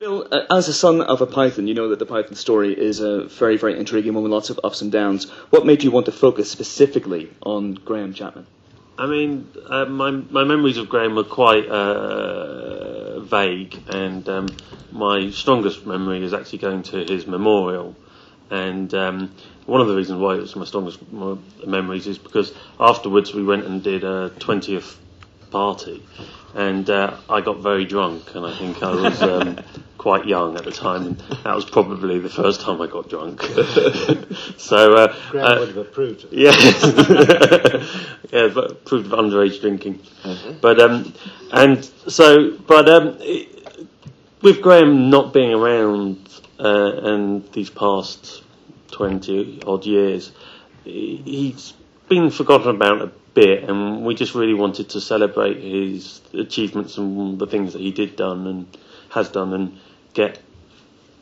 Bill, as a son of a Python, you know that the Python story is a very, very intriguing one with lots of ups and downs. What made you want to focus specifically on Graham Chapman? I mean, my memories of Graham were quite vague, and my strongest memory is actually going to his memorial. And one of the reasons why it was my strongest memories is because afterwards we went and did a 20th party, and I got very drunk, and I think I was quite young at the time, and that was probably the first time I got drunk. So Graham would have approved it. Yeah, yeah, but approved of underage drinking. But with Graham not being around and these past 20 odd years, he's been forgotten about a bit, and we just really wanted to celebrate his achievements and the things that he has done, and get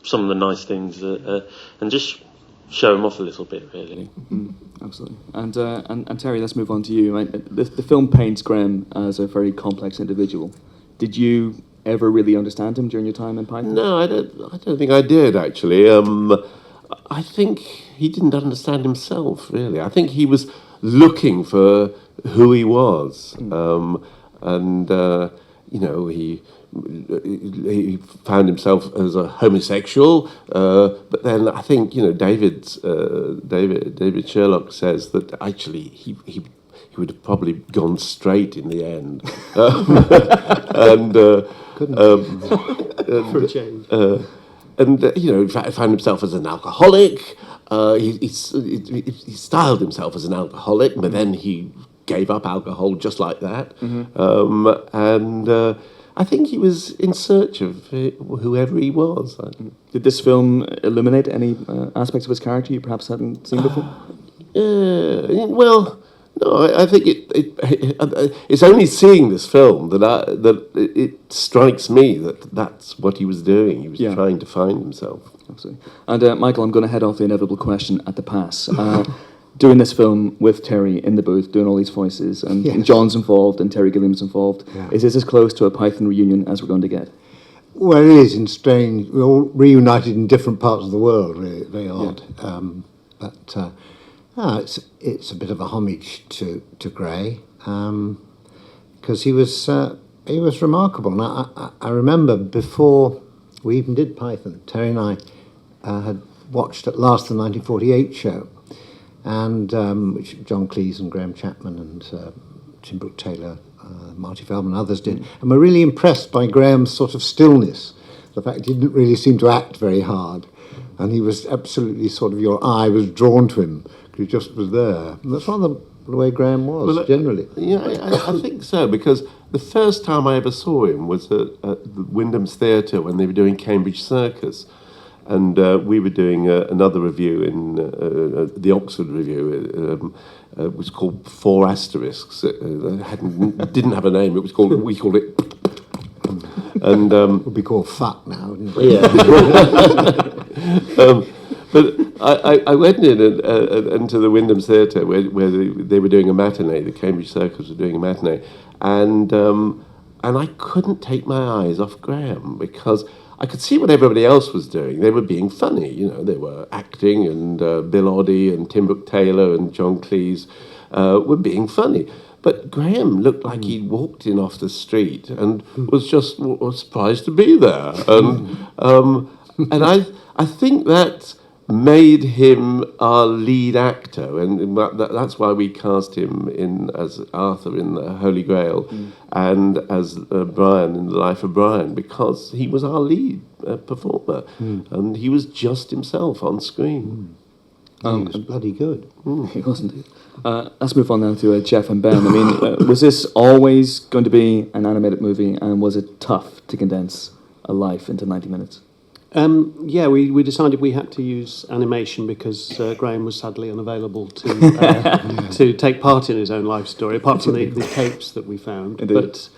some of the nice things and just show him off a little bit, really. Absolutely. And Terry, let's move on to you. The film paints Graham as a very complex individual. Did you ever really understand him during your time in Python? No, I don't think I did, actually. I think he didn't understand himself, really. I think he was looking for who he was, he found himself as a homosexual, but then I think David Sherlock says that actually he would have probably gone straight in the end, For a change. Found himself as an alcoholic. He styled himself as an alcoholic, but then he gave up alcohol just like that. I think he was in search of whoever he was. Did this film illuminate any aspects of his character you perhaps hadn't seen before? Well, no, I think it's only seeing this film that it strikes me that that's what he was doing. He was trying to find himself. Absolutely. And Michael, I'm going to head off the inevitable question at the pass. Doing this film with Terry in the booth, doing all these voices, and John's involved and Terry Gilliam's involved. Yeah. Is this as close to a Python reunion as we're going to get? Well, it is in strange. We're all reunited in different parts of the world. Really, very odd. Yeah. It's a bit of a homage to Gray, because he was remarkable. And I remember before we even did Python, Terry and I had watched at last the 1948 show, and which John Cleese and Graham Chapman and Tim Brooke Taylor, Marty Feldman and others did, and we're really impressed by Graham's sort of stillness, the fact he didn't really seem to act very hard, and he was absolutely sort of, your eye was drawn to him, because he just was there. And that's one of the way Graham was, generally. Yeah, I think so, because the first time I ever saw him was at the Wyndham's Theatre when they were doing Cambridge Circus. And we were doing another review in the Oxford Review. It was called Four Asterisks. It didn't have a name. We called it. And it would be called Fuck now, wouldn't it? Yeah. But I went into the Wyndham's Theatre where they were doing a matinee. The Cambridge Circus were doing a matinee, and I couldn't take my eyes off Graham because I could see what everybody else was doing. They were being funny, they were acting, and Bill Oddie and Tim Brooke Taylor and John Cleese were being funny. But Graham looked like he'd walked in off the street and was just surprised to be there. And I think that made him our lead actor, and that's why we cast him in as Arthur in The Holy Grail and as Brian in The Life of Brian, because he was our lead performer, and he was just himself on screen. He was bloody good. He wasn't. Let's move on now to Jeff and Ben. I mean, was this always going to be an animated movie, and was it tough to condense a life into 90 minutes? We decided we had to use animation because Graham was sadly unavailable to take part in his own life story, apart from the tapes that we found. Indeed. But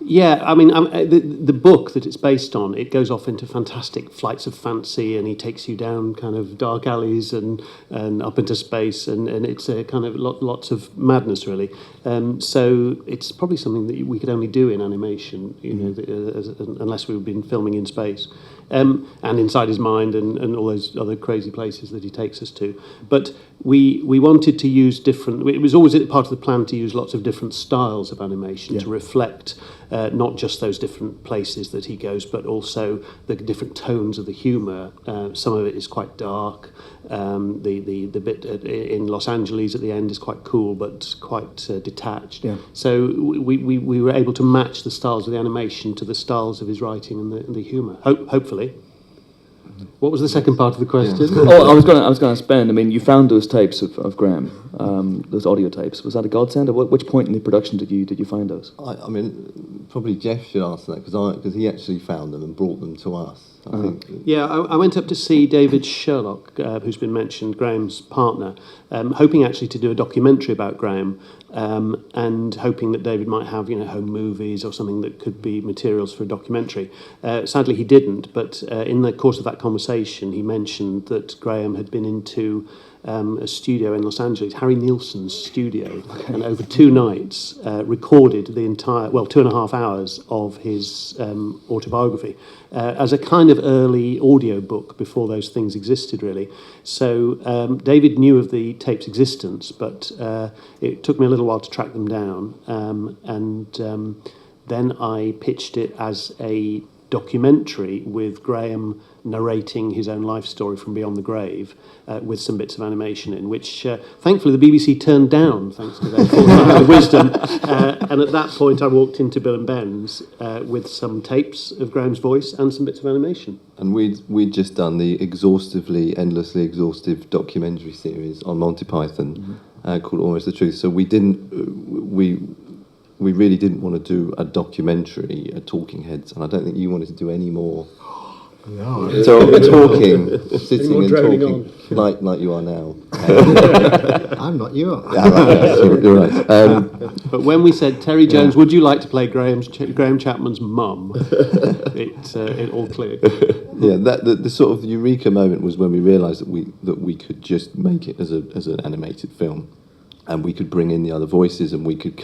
Yeah, I mean, the book that it's based on, it goes off into fantastic flights of fancy, and he takes you down kind of dark alleys and up into space, and it's a kind of lots of madness, really. So it's probably something that we could only do in animation, unless we've been filming in space. And inside his mind and all those other crazy places that he takes us to. But we wanted to use different... It was always part of the plan to use lots of different styles of animation to reflect not just those different places that he goes, but also the different tones of the humour. Some of it is quite dark. The bit in Los Angeles at the end is quite cool, but quite detached. Yeah. So we were able to match the styles of the animation to the styles of his writing and the humour. Hopefully. What was the second part of the question? Yeah. I was going to ask Ben. I mean, you found those tapes of Graham, those audio tapes. Was that a godsend? At which point in the production did you find those? I mean, probably Jeff should answer that because he actually found them and brought them to us. I think. Yeah, I went up to see David Sherlock, who's been mentioned, Graham's partner, hoping actually to do a documentary about Graham, and hoping that David might have, home movies or something that could be materials for a documentary. Sadly, he didn't, but in the course of that conversation, he mentioned that Graham had been into a studio in Los Angeles, Harry Nilsson's studio, and over 2 nights recorded the entire, 2.5 hours of his autobiography as a kind of early audio book before those things existed, really. So David knew of the tape's existence, but it took me a little while to track them down, and then I pitched it as a documentary with Graham narrating his own life story from beyond the grave, with some bits of animation in, which thankfully the BBC turned down, thanks to their foresight wisdom. And at that point I walked into Bill and Ben's with some tapes of Graham's voice and some bits of animation. And we'd just done the endlessly exhaustive documentary series on Monty Python, called Almost the Truth. So we really didn't want to do a documentary, a Talking Heads, and I don't think you wanted to do any more. No. So talking, sitting and talking like you are now. I'm not you. Yeah, right, you're right. But when we said, Terry Jones, would you like to play Graham Chapman's mum? It all clicked. Yeah, the sort of eureka moment was when we realised that we could just make it as an animated film, and we could bring in the other voices, and we could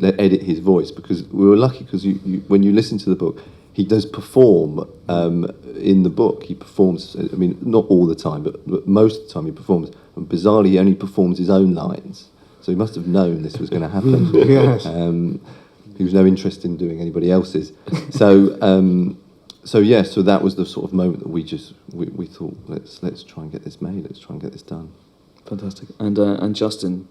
edit his voice, because we were lucky because when you listen to the book, he does perform in the book. He performs, I mean, not all the time, but most of the time he performs. And bizarrely, he only performs his own lines. So he must have known this was going to happen. Yes. He was no interest in doing anybody else's. So that was the sort of moment that we thought, let's try and get this made. Let's try and get this done. Fantastic. And Justin,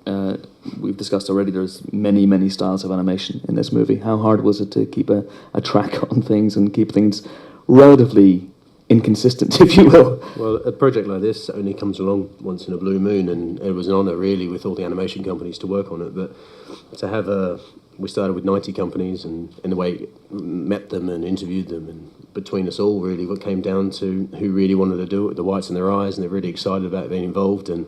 we've discussed already there's many styles of animation in this movie. How hard was it to keep a track on things and keep things relatively inconsistent, if you will? Well, a project like this only comes along once in a blue moon, and it was an honour, really, with all the animation companies to work on it. But to have we started with 90 companies, and in a way met them and interviewed them, and between us all, really, what came down to who really wanted to do it, the whites in their eyes, and they're really excited about being involved, and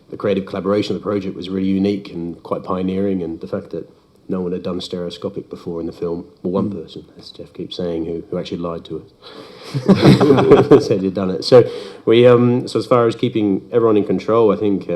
the creative collaboration of the project was really unique and quite pioneering, and the fact that no one had done stereoscopic before in the film, well, one person, as Jeff keeps saying, who actually lied to us, said he'd done it. So so as far as keeping everyone in control, I think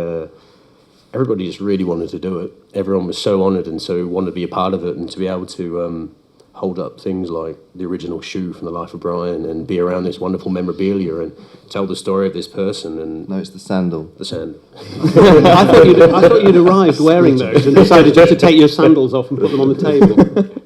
everybody just really wanted to do it. Everyone was so honoured and so wanted to be a part of it, and to be able to hold up things like the original shoe from The Life of Brian and be around this wonderful memorabilia and tell the story of this person. And No, it's the sandal. The sandal. I thought you'd arrived wearing those and decided just to take your sandals off and put them on the table.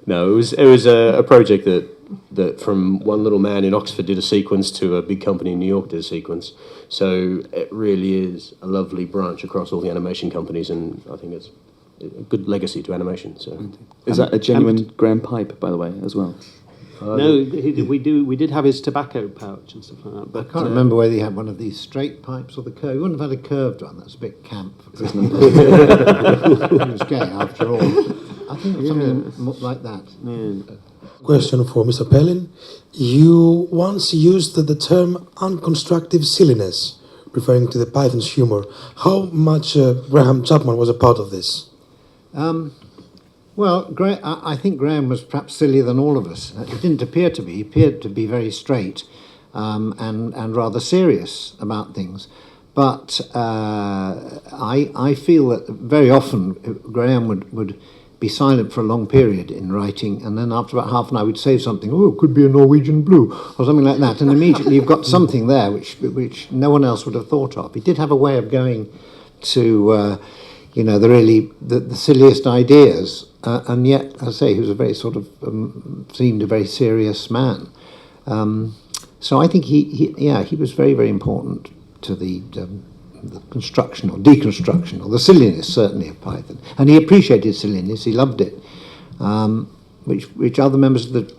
No, it was a project that from one little man in Oxford did a sequence to a big company in New York did a sequence. So it really is a lovely branch across all the animation companies, and I think it's a good legacy to animation. So, is that a genuine Graham pipe, by the way, as well? No, we did have his tobacco pouch and stuff like that. But I can't remember whether he had one of these straight pipes or the curved. He wouldn't have had a curved one. That's a bit camp. He was gay, after all. I think something like that. Yeah. Question for Mr. Palin. You once used the term unconstructive silliness, referring to the Python's humor. How much Graham Chapman was a part of this? Well, I think Graham was perhaps sillier than all of us. It didn't appear to be. He appeared to be very straight and rather serious about things. But I feel that very often Graham would be silent for a long period in writing, and then after about half an hour, we'd say something. Oh, it could be a Norwegian blue or something like that, and immediately you've got something there which no one else would have thought of. He did have a way of going to the silliest ideas, and yet, as I say, he was a very sort of seemed a very serious man. So I think he was very, very important to the construction or deconstruction or the silliness, certainly, of Python. And he appreciated silliness, he loved it, which other members of the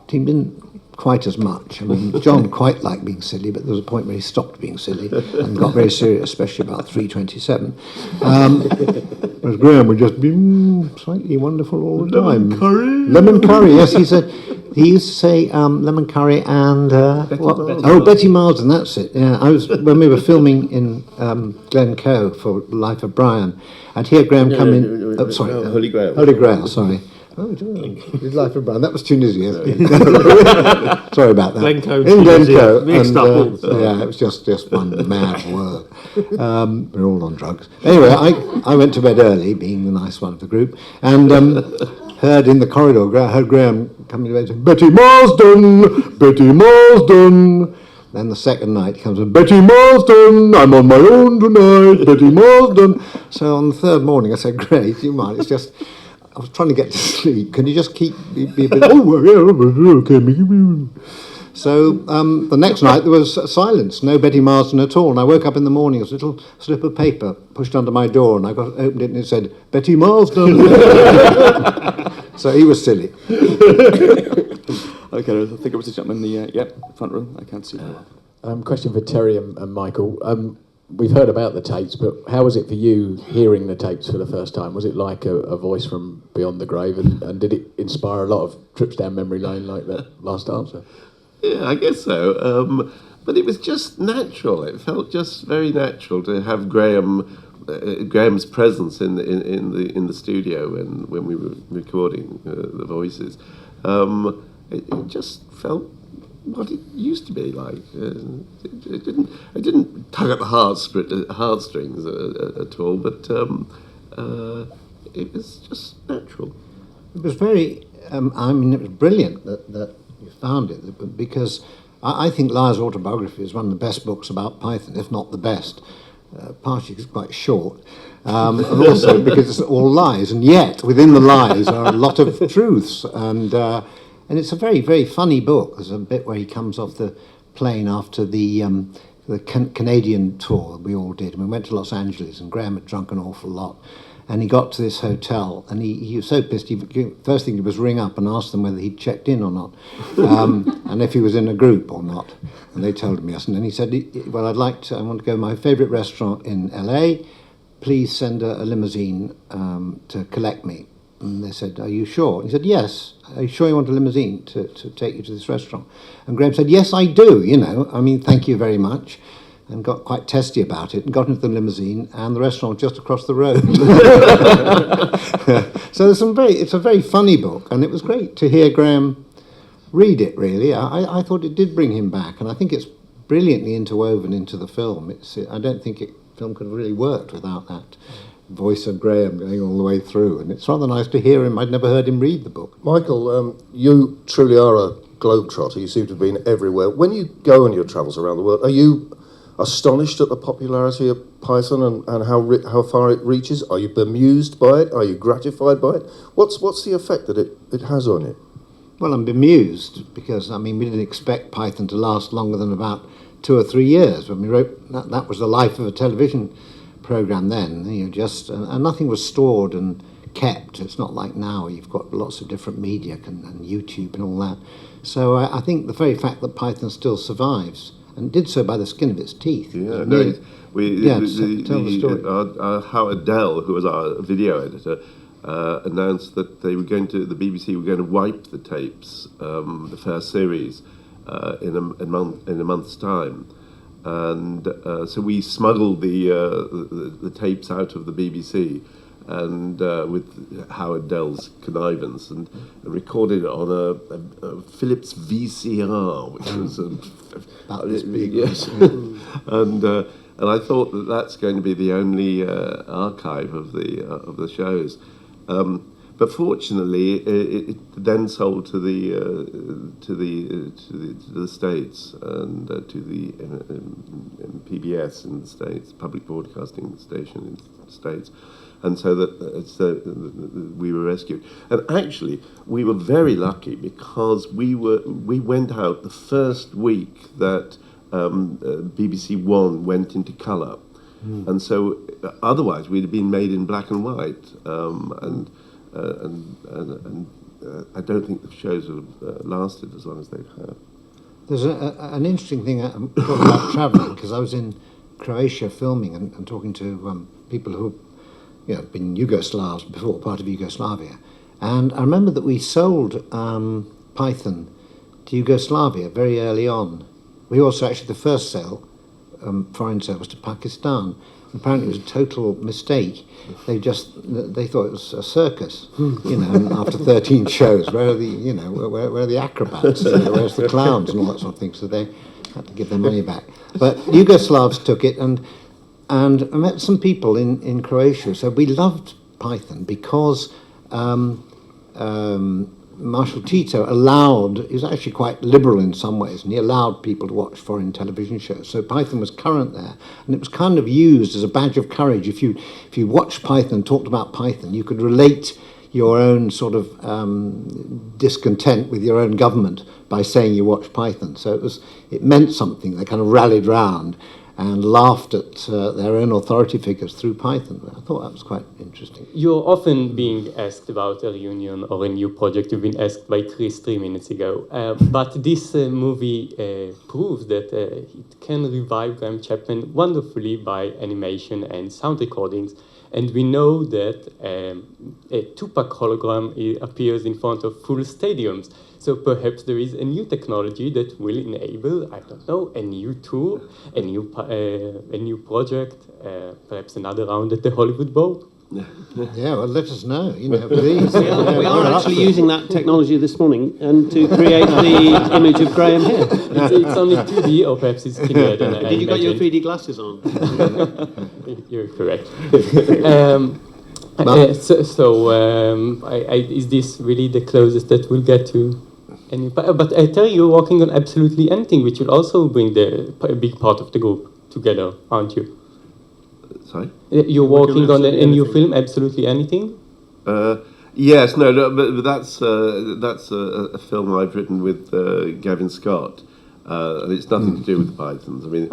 team didn't quite as much. I mean, John quite liked being silly, but there was a point where he stopped being silly and got very serious, especially about 3:27. Whereas Graham would just be slightly wonderful all the time. Lemon curry, yes, he said. He used to say lemon curry and Betty Marsden. That's it. Yeah, when we were filming in Glencoe for Life of Brian, I'd hear Graham come in. Holy Grail. Holy Grail. Sorry. His Life of Brian. That was Tunisia. Sorry about that. Glencoe. In Glencoe. Mixed up. Yeah, it was just one mad word. We're all on drugs. Anyway, I went to bed early, being the nice one of the group, and heard in the corridor, heard Graham coming to bed saying, Betty Marsden! Betty Marsden! Then the second night he comes in, Betty Marsden! I'm on my own tonight! Betty Marsden! So on the third morning I said, Grace, you mind, it's just, I was trying to get to sleep. Can you just be a bit, okay. So the next night there was silence, no Betty Marsden at all. And I woke up in the morning, there was a little slip of paper pushed under my door, and I opened it and it said, Betty Marsden. So he was silly. Okay, I think it was Chapman in the front row. I can't see that. Question for Terry and Michael. We've heard about the tapes, but how was it for you hearing the tapes for the first time? Was it like a voice from beyond the grave, and did it inspire a lot of trips down memory lane like that last answer? Yeah, I guess so. But it was just natural. It felt just very natural to have Graham's presence in the studio when we were recording the voices. It just felt what it used to be like. It didn't tug at the heartstrings at all, but it was just natural. It was very. It was brilliant that you found it, because I think Liar's Autobiography is one of the best books about Python, if not the best. Partially because it's quite short, and also because it's all lies, and yet within the lies are a lot of truths, and it's a very, very funny book. There's a bit where he comes off the plane after the Canadian tour we all did, and we went to Los Angeles, and Graham had drunk an awful lot, and he got to this hotel, and he was so pissed, first thing he was ring up and ask them whether he'd checked in or not, and if he was in a group or not, and they told him yes, and then he said, well, I want to go to my favourite restaurant in LA, please send a limousine to collect me. And they said, are you sure? He said, yes. Are you sure you want a limousine to take you to this restaurant? And Graham said, yes, I do, thank you very much. And got quite testy about it, and got into the limousine, and the restaurant was just across the road. So it's a very funny book, and it was great to hear Graham read it, really. I thought it did bring him back, and I think it's brilliantly interwoven into the film. I don't think film could have really worked without that voice of Graham going all the way through, and it's rather nice to hear him. I'd never heard him read the book. Michael, you truly are a globetrotter. You seem to have been everywhere. When you go on your travels around the world, are you astonished at the popularity of Python and how far it reaches? Are you bemused by it? Are you gratified by it? What's the effect that it has on you? Well, I'm bemused because, we didn't expect Python to last longer than about 2 or 3 years. When we wrote, that was the life of a television programme then. And nothing was stored and kept. It's not like now, you've got lots of different media and YouTube and all that. So I think the very fact that Python still survives, and did so by the skin of its teeth. Yeah, tell the story. Howard Dell, who was our video editor, announced that the BBC were going to wipe the tapes, the first series, in a month's time, and so we smuggled the tapes out of the BBC and with Howard Dell's connivance, and recorded it on a Philips VCR, which was About this big. yes, and I thought that that's going to be the only archive of the shows. But fortunately, it then sold to the States and to the PBS in the States, Public Broadcasting Station in the States, and so we were rescued. And actually, we were very lucky because we went out the first week that BBC One went into colour, and so otherwise we'd have been made in black and white, and I don't think the shows would have lasted as long as they've had. There's an interesting thing talking about travelling, because I was in Croatia filming and talking to people who have been Yugoslavs before, part of Yugoslavia, and I remember that we sold Python to Yugoslavia very early on. We also actually the first sale, foreign sale, was to Pakistan. Apparently, it was a total mistake. They thought it was a circus, and after 13 shows, where are the acrobats? Where's the clowns and all that sort of thing? So they had to give their money back. But Yugoslavs took it, and I met some people in Croatia who said we loved Python because Marshal Tito he was actually quite liberal in some ways, and he allowed people to watch foreign television shows. So Python was current there, and it was kind of used as a badge of courage. If you watched Python and talked about Python, you could relate your own sort of discontent with your own government by saying you watched Python. So it meant something. They kind of rallied round and laughed at their own authority figures through Python. I thought that was quite interesting. You're often being asked about a reunion or a new project. You've been asked by Chris 3 minutes ago. But this movie proves that it can revive Graham Chapman wonderfully by animation and sound recordings. And we know that a Tupac hologram appears in front of full stadiums. So perhaps there is a new technology that will enable, I don't know, a new tour, a new project, perhaps another round at the Hollywood Bowl. Yeah, well, let us know. Please. We are actually using that technology this morning and to create the image of Graham here. It's only 2D, or perhaps it's thinner than I Did you got your imagined. 3D glasses on? You're correct. Is this really the closest that we'll get to? But I tell you, you're working on absolutely anything, which will also bring a big part of the group together, aren't you? Sorry? You're working on a new film, absolutely anything? Yes, no, but that's a film I've written with Gavin Scott, and it's nothing to do with the Pythons. I mean,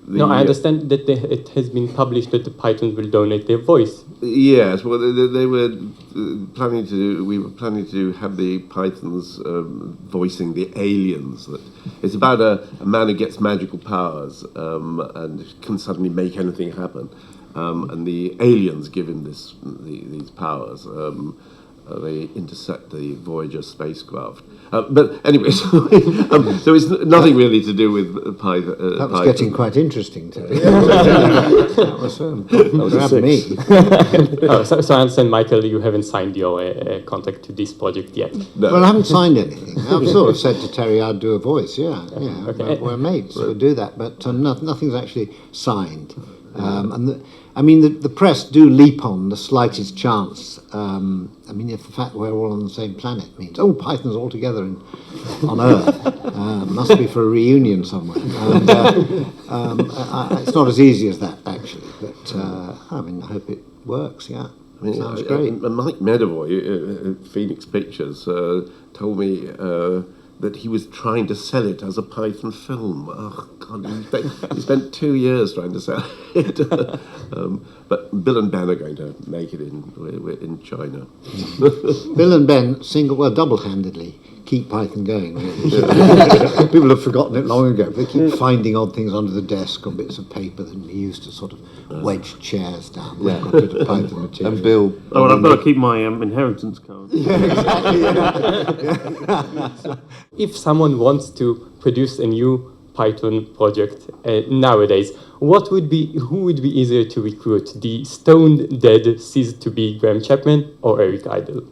No, I understand that it has been published that the Pythons will donate their voice. Yes, well, they were planning to. We were planning to have the Pythons voicing the aliens. It's about a man who gets magical powers and can suddenly make anything happen, and the aliens give him these powers. They intercept the Voyager spacecraft. But anyway, so it's nothing really to do with Python. That was getting quite interesting, Terry. That was me. So I understand, Michael, you haven't signed your contract to this project yet. No. Well, I haven't signed anything. I've sort of said to Terry I'd do a voice, Okay. We're mates, we'll do that, but nothing's actually signed. The press do leap on the slightest chance. If the fact we're all on the same planet means, Python's all together on Earth. Must be for a reunion somewhere. And, it's not as easy as that, actually. But, I hope it works, yeah. Sounds great. Mike Medavoy, Phoenix Pictures, told me that he was trying to sell it as a Python film. Oh, God, he spent 2 years trying to sell it. But Bill and Ben are going to make it in China. Bill and Ben, double-handedly, keep Python going. Really. People have forgotten it long ago. They keep finding odd things under the desk or bits of paper that we used to sort of wedge chairs down. We've got a bit of Python material. And Bill... I've got to keep my inheritance card. Yeah, exactly. If someone wants to produce a new Python project nowadays, who would be easier to recruit? The stone dead ceased to be Graham Chapman or Eric Idle?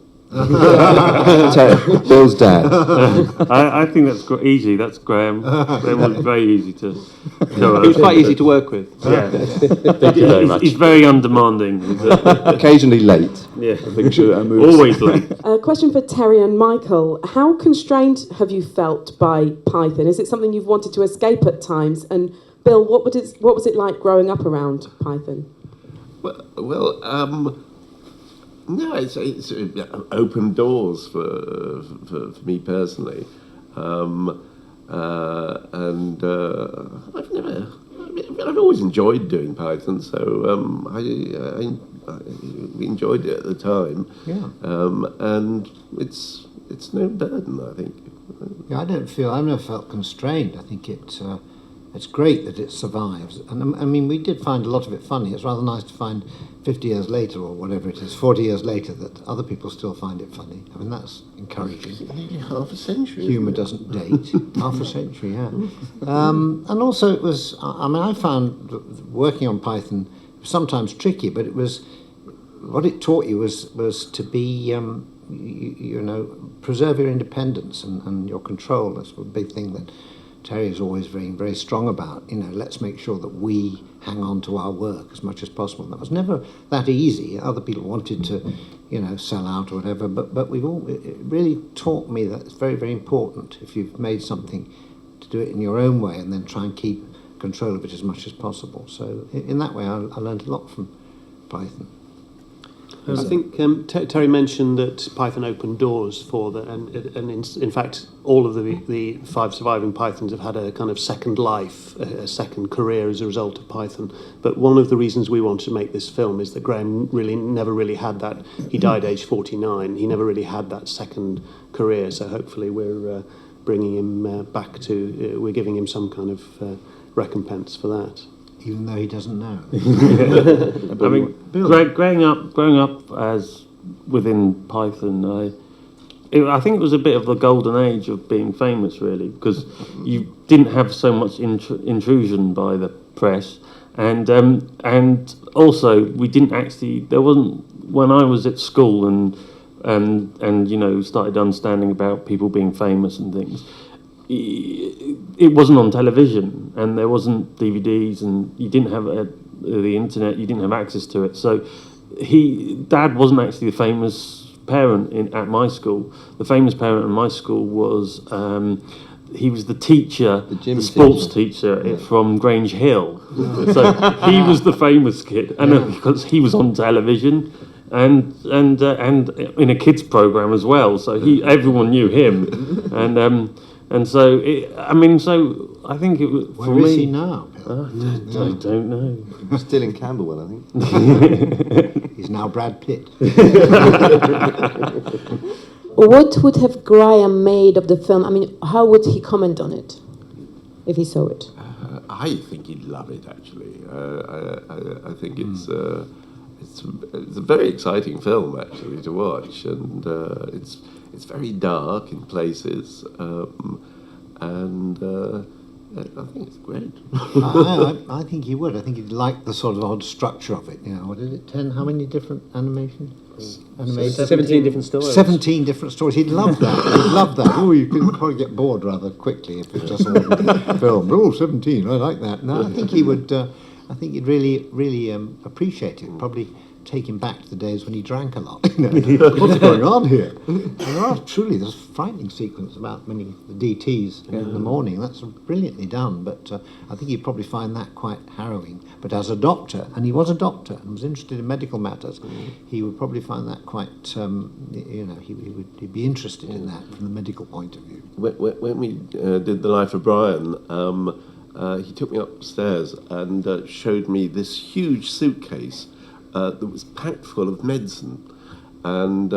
Bill's dad. I think that's easy. That's Graham. Graham was very easy to. He was quite easy to work with. Yeah. Thank you very much. He's very undemanding. Occasionally late. Yeah, I think always late. A question for Terry and Michael. How constrained have you felt by Python? Is it something you've wanted to escape at times? And Bill, what was it like growing up around Python? No, it's open doors for me personally, I've always enjoyed doing Python, so we enjoyed it at the time, and it's no burden, I think. Yeah, I've never felt constrained. I think it's great that it survives, and I mean we did find a lot of it funny. It's rather nice to find 50 years later, or whatever it is, 40 years later, that other people still find it funny. I mean, that's encouraging. Half a century. Humour doesn't date. Half a century, yeah. And also it was, I found working on Python sometimes tricky, but it was, what it taught you was to be, preserve your independence and your control. That's a big thing that Terry is always very, very strong about. Let's make sure that we hang on to our work as much as possible. That was never that easy. Other people wanted to, sell out or whatever. But it really taught me that it's very, very important if you've made something to do it in your own way and then try and keep control of it as much as possible. So in that way, I learned a lot from Python. I think Terry mentioned that Python opened doors for that, and in fact, all of the 5 surviving Pythons have had a kind of second life, a second career as a result of Python. But one of the reasons we wanted to make this film is that Graham never really had that. He died age 49. He never really had that second career. So hopefully we're bringing him back to. We're giving him some kind of recompense for that. Even though he doesn't know. I mean, growing up as within Python, I think it was a bit of the golden age of being famous, really, because you didn't have so much intrusion by the press, and also we didn't actually. There wasn't, when I was at school and started understanding about people being famous and things. It wasn't on television, and there wasn't DVDs, and you didn't have the internet. You didn't have access to it. So, Dad wasn't actually the famous parent at my school. The famous parent in my school was he was the teacher, the sports teacher from Grange Hill. So he was the famous kid, and because he was on television. And in a kids program as well. So everyone knew him, and so, I think it was for me. Where is he now? I don't know. Still in Camberwell, I think. He's now Brad Pitt. What would have Graham made of the film? I mean, how would he comment on it if he saw it? I think he'd love it, actually. I think it's a very exciting film, actually, to watch, and it's very dark in places, and I think it's great. I think he would. I think he'd like the sort of odd structure of it. What is it? 10? How many different animations? 17 different stories. 17 different stories. He'd love that. He'd love that. Oh, you could probably get bored rather quickly if it's just a film. Oh, 17. I like that. No, I think he would. I think he'd really appreciate it. Probably take him back to the days when he drank a lot. What's going on here? There's a frightening sequence about when the DTs in the morning. That's brilliantly done, but I think he'd probably find that quite harrowing. But as a doctor, and he was a doctor and was interested in medical matters, he would probably find that quite, he'd be interested in that from the medical point of view. When we did The Life of Brian, he took me upstairs and showed me this huge suitcase that was packed full of medicine, and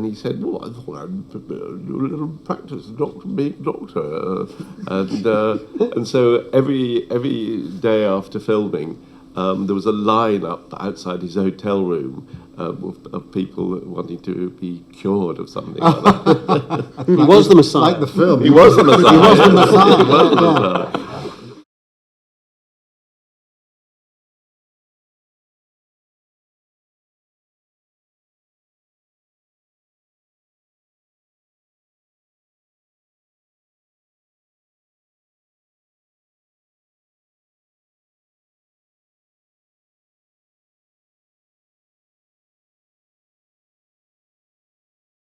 he said, "Well, I thought I'd do a little practice, being a doctor," and so every day after filming, there was a line up outside his hotel room of people wanting to be cured of something like that. He was the Messiah. Like the film. He was the Messiah. He was the Messiah. He was the Messiah.